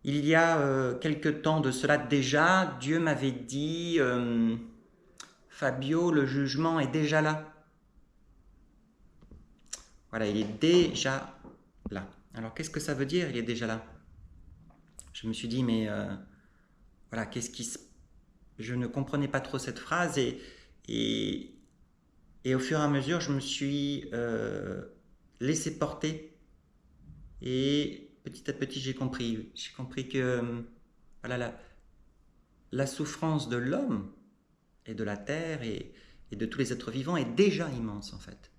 Il y a quelque temps de cela déjà, Dieu m'avait dit, Fabio, le jugement est déjà là. Voilà, il est déjà là. Alors qu'est-ce que ça veut dire, il est déjà là? Je me suis dit, mais voilà, qu'est-ce qui se... Je ne comprenais pas trop cette phrase et, et au fur et à mesure, je me suis laissé porter et petit à petit, j'ai compris. J'ai compris que voilà, la souffrance de l'homme et de la terre et de tous les êtres vivants est déjà immense en fait.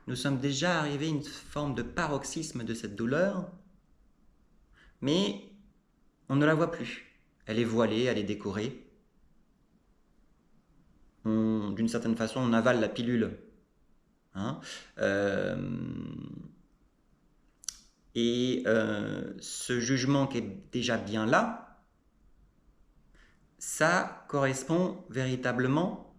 Nous sommes déjà arrivés à une forme de paroxysme de cette douleur, mais on ne la voit plus. Elle est voilée, elle est décorée. D'une certaine façon, on avale la pilule. Hein. Euh, ce jugement qui est déjà bien là, ça correspond véritablement.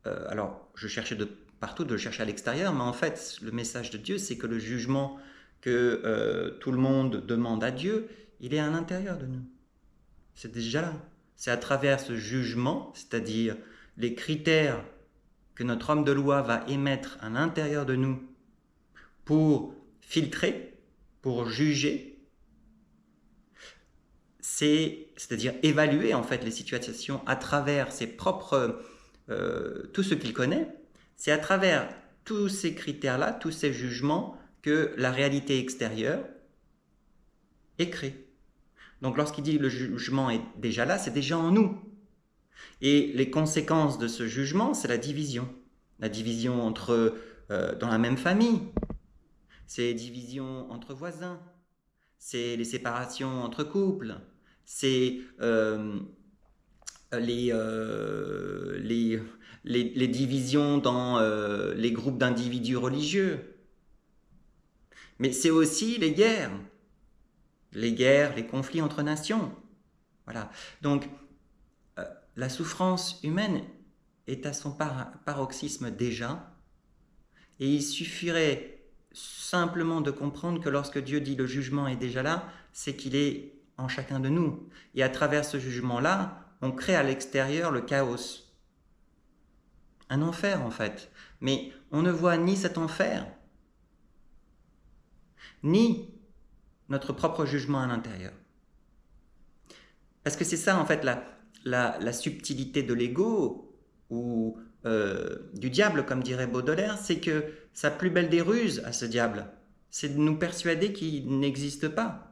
Alors, je cherchais de partout, de le chercher à l'extérieur, mais en fait, le message de Dieu, c'est que le jugement que tout le monde demande à Dieu, il est à l'intérieur de nous. C'est déjà là. C'est à travers ce jugement, c'est-à-dire les critères que notre homme de loi va émettre à l'intérieur de nous pour filtrer, pour juger, c'est-à-dire évaluer en fait les situations à travers ses propres, tout ce qu'il connaît, c'est à travers tous ces critères-là, tous ces jugements, que la réalité extérieure est créée. Donc lorsqu'il dit le jugement est déjà là, c'est déjà en nous. Et les conséquences de ce jugement, c'est la division. La division entre, dans la même famille, c'est les divisions entre voisins, c'est les séparations entre couples, c'est les, les divisions dans les groupes d'individus religieux. Mais c'est aussi les guerres, les conflits entre nations. Voilà. Donc, la souffrance humaine est à son paroxysme déjà, et il suffirait simplement de comprendre que lorsque Dieu dit le jugement est déjà là, c'est qu'il est en chacun de nous. Et à travers ce jugement-là, on crée à l'extérieur le chaos. Un enfer en fait. Mais on ne voit ni cet enfer, ni notre propre jugement à l'intérieur. Parce que c'est ça en fait la subtilité de l'ego ou du diable, comme dirait Baudelaire, c'est que sa plus belle des ruses à ce diable, c'est de nous persuader qu'il n'existe pas.